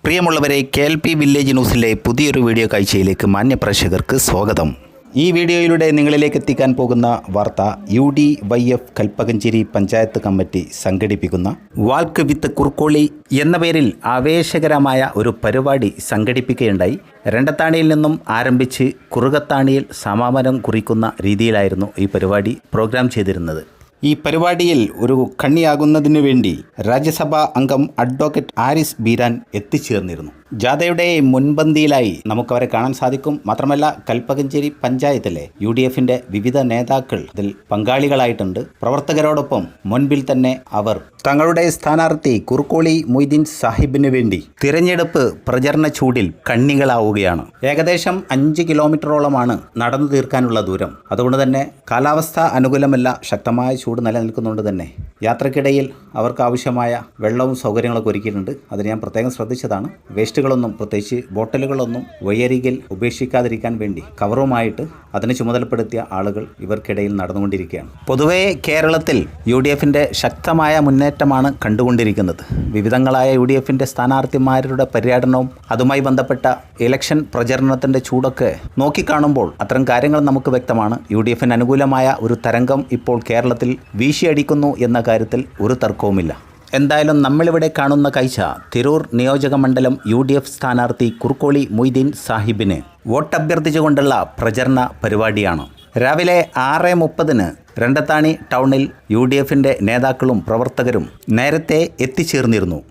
പ്രിയമുള്ളവരെ, KLP village ന്യൂസിലെ പുതിയൊരു video കാഴ്ചയിലേക്ക് മാന്യപ്രേക്ഷകർക്ക് സ്വാഗതം. ഈ വീഡിയോയിലൂടെ നിങ്ങളിലേക്ക് എത്തിക്കാൻ പോകുന്ന വാർത്ത UDYF കൽപ്പകഞ്ചേരി പഞ്ചായത്ത് കമ്മിറ്റി സംഘടിപ്പിക്കുന്ന വാക്ക് വിത്ത് കുറുക്കോളി എന്ന പേരിൽ ആവേശകരമായ ഒരു പരിപാടി സംഘടിപ്പിക്കുകയുണ്ടായി. രണ്ടത്താണിയിൽ നിന്നും ആരംഭിച്ച് കുറുകത്താണിയിൽ സമാപനം കുറിക്കുന്ന രീതിയിലായിരുന്നു ഈ പരിപാടി പ്രോഗ്രാം ചെയ്തിരുന്നത്. ഈ പരിപാടിയിൽ ഒരു കണ്ണിയാകുന്നതിനു വേണ്ടി രാജ്യസഭാ അംഗം അഡ്വക്കേറ്റ് ആരിസ് ബീരാൻ എത്തിച്ചേർന്നിരുന്നു. ജാഥയുടെ മുൻപന്തിയിലായി നമുക്കവരെ കാണാൻ സാധിക്കും. മാത്രമല്ല, കൽപ്പകഞ്ചേരി പഞ്ചായത്തിലെ UDFന്റെ വിവിധ നേതാക്കൾ ഇതിൽ പങ്കാളികളായിട്ടുണ്ട്. പ്രവർത്തകരോടൊപ്പം മുൻപിൽ തന്നെ അവർ തങ്ങളുടെ സ്ഥാനാർത്ഥി കുറുക്കോളി മൊയ്തീൻ സാഹിബിന് വേണ്ടി തിരഞ്ഞെടുപ്പ് പ്രചരണ ചൂടിൽ കണ്ണികളാവുകയാണ്. ഏകദേശം 5 കിലോമീറ്ററോളമാണ് നടന്നു തീർക്കാനുള്ള ദൂരം. അതുകൊണ്ട് തന്നെ കാലാവസ്ഥ അനുകൂലമല്ല, ശക്തമായ ചൂട് നിലനിൽക്കുന്നതുകൊണ്ട് തന്നെ യാത്രക്കിടയിൽ അവർക്ക് ആവശ്യമായ വെള്ളവും സൗകര്യങ്ങളൊക്കെ ഒരുക്കിയിട്ടുണ്ട്. അത് ഞാൻ പ്രത്യേകം ശ്രദ്ധിച്ചതാണ്. വേസ്റ്റുകളൊന്നും, പ്രത്യേകിച്ച് ബോട്ടലുകളൊന്നും വഴിയരികിൽ ഉപേക്ഷിക്കാതിരിക്കാൻ വേണ്ടി കവറുമായിട്ട് അതിന് ചുമതലപ്പെടുത്തിയ ആളുകൾ ഇവർക്കിടയിൽ നടന്നുകൊണ്ടിരിക്കുകയാണ്. പൊതുവേ കേരളത്തിൽ UDFന്റെ ശക്തമായ മുന്നേറ്റമാണ് കണ്ടുകൊണ്ടിരിക്കുന്നത്. വിവിധങ്ങളായ UDFന്റെ സ്ഥാനാർത്ഥിമാരുടെ പര്യടനവും അതുമായി ബന്ധപ്പെട്ട ഇലക്ഷൻ പ്രചരണത്തിൻ്റെ ചൂടൊക്കെ നോക്കിക്കാണുമ്പോൾ അത്തരം കാര്യങ്ങൾ നമുക്ക് വ്യക്തമാണ്. UDFന് അനുകൂലമായ ഒരു തരംഗം ഇപ്പോൾ കേരളത്തിൽ വീശിയടിക്കുന്നു എന്ന കാര്യത്തിൽ ഒരു തർക്കവുമില്ല. എന്തായാലും നമ്മളിവിടെ കാണുന്ന കാഴ്ച തിരൂർ നിയോജക മണ്ഡലം UDF സ്ഥാനാർത്ഥി കുറുക്കോളി മൊയ്തീൻ സാഹിബിന് വോട്ടഭ്യർത്ഥിച്ചുകൊണ്ടുള്ള പ്രചരണ പരിപാടിയാണ്. രാവിലെ 6:30 രണ്ടത്താണി ടൗണിൽ UDFന്റെ നേതാക്കളും പ്രവർത്തകരും നേരത്തെ എത്തിച്ചേർന്നിരുന്നു.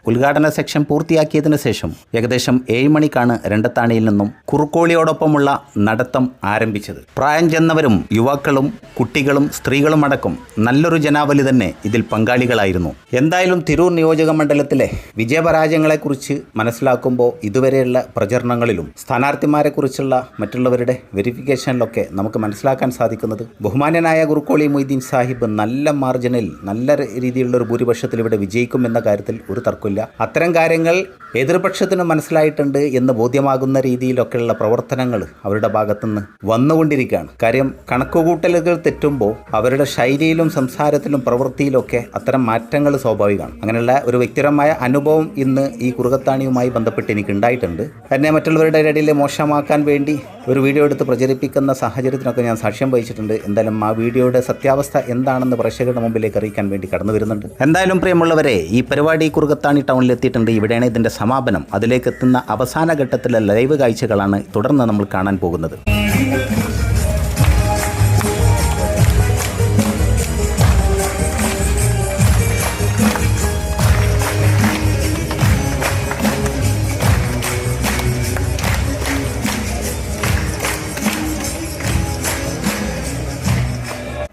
ഉദ്ഘാടന സെക്ഷൻ പൂർത്തിയാക്കിയതിനു ശേഷം ഏകദേശം 7 മണിക്കാണ് രണ്ടത്താണിയിൽ നിന്നും കുറുക്കോളിയോടൊപ്പമുള്ള നടത്തം ആരംഭിച്ചത്. പ്രായം ചെന്നവരും യുവാക്കളും കുട്ടികളും സ്ത്രീകളും അടക്കം നല്ലൊരു ജനാവലി തന്നെ ഇതിൽ പങ്കാളികളായിരുന്നു. എന്തായാലും തിരൂർ നിയോജക മണ്ഡലത്തിലെ വിജയപരാജയങ്ങളെക്കുറിച്ച് മനസ്സിലാക്കുമ്പോൾ ഇതുവരെയുള്ള പ്രചരണങ്ങളിലും സ്ഥാനാർത്ഥിമാരെക്കുറിച്ചുള്ള മറ്റുള്ളവരുടെ വെരിഫിക്കേഷനിലൊക്കെ നമുക്ക് മനസ്സിലാക്കാൻ സാധിക്കുന്നത് ബഹുമാന്യനായ കുറുക്കോളി മൊയ്തീൻ സാഹിബ് നല്ല മാർജിനിൽ, നല്ല രീതിയിലുള്ള ഒരു ഭൂരിപക്ഷത്തിൽ ഇവിടെ വിജയിക്കുമെന്ന കാര്യത്തിൽ ഒരു തർക്കമില്ല. അത്തരം കാര്യങ്ങൾ എതിർപക്ഷത്തിന് മനസ്സിലായിട്ടുണ്ട് എന്ന് ബോധ്യമാകുന്ന രീതിയിലൊക്കെയുള്ള പ്രവർത്തനങ്ങൾ അവരുടെ ഭാഗത്തുനിന്ന് വന്നുകൊണ്ടിരിക്കുകയാണ്. കാര്യം, കണക്കുകൂട്ടലുകൾ തെറ്റുമ്പോൾ അവരുടെ ശൈലിയിലും സംസാരത്തിലും പ്രവൃത്തിയിലൊക്കെ അത്തരം മാറ്റങ്ങൾ സ്വാഭാവികമാണ്. അങ്ങനെയുള്ള ഒരു വ്യക്തിപരമായ അനുഭവം ഇന്ന് ഈ കുറുകത്താണിയുമായി ബന്ധപ്പെട്ട് എനിക്ക് ഉണ്ടായിട്ടുണ്ട്. എന്നെ മറ്റുള്ളവരുടെ ഇടയിൽ മോശമാക്കാൻ വേണ്ടി ഒരു വീഡിയോ എടുത്ത് പ്രചരിപ്പിക്കുന്ന സാഹചര്യത്തിനൊക്കെ ഞാൻ സാക്ഷ്യം വഹിച്ചിട്ടുണ്ട്. എന്തായാലും ആ വീഡിയോയുടെ സത്യാവസ്ഥ എന്താണെന്ന് പ്രേക്ഷകരുടെ മുമ്പിലേക്ക് അറിയിക്കാൻ വേണ്ടി കടന്നു വരുന്നുണ്ട്. എന്തായാലും പ്രിയമുള്ളവരെ, ഈ പരിപാടി കുറുകത്താണി ടൗണിൽ എത്തിയിട്ടുണ്ട്. ഇവിടെയാണ് ഇതിൻ്റെ സമാപനം. അതിലേക്ക് എത്തുന്ന അവസാന ഘട്ടത്തിലെ ലൈവ് കാഴ്ചകളാണ് തുടർന്ന് നമ്മൾ കാണാൻ പോകുന്നത്.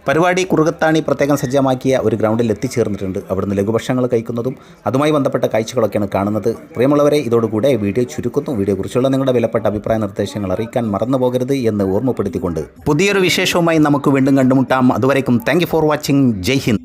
പരിപാടി കുറുകത്താണി പ്രത്യേകം സജ്ജമാക്കിയ ഒരു ഗ്രൗണ്ടിൽ എത്തിച്ചേർന്നിട്ടുണ്ട്. അവിടുന്ന് ലഘുഭക്ഷണങ്ങൾ കഴിക്കുന്നതും അതുമായി ബന്ധപ്പെട്ട കാഴ്ചകളൊക്കെയാണ് കാണുന്നത്. പ്രിയമുള്ളവരെ, ഇതോടുകൂടെ വീഡിയോ ചുരുക്കുന്നു. വീഡിയോയെക്കുറിച്ചുള്ള നിങ്ങളുടെ വിലപ്പെട്ട അഭിപ്രായ നിർദ്ദേശങ്ങൾ അറിയിക്കാൻ മറന്നു പോകരുത് എന്ന് ഓർമ്മപ്പെടുത്തിക്കൊണ്ട് പുതിയൊരു വിശേഷവുമായി നമുക്ക് വീണ്ടും കണ്ടുമുട്ടാം. അതുവരേക്കും thank you for watching. Jai Hind.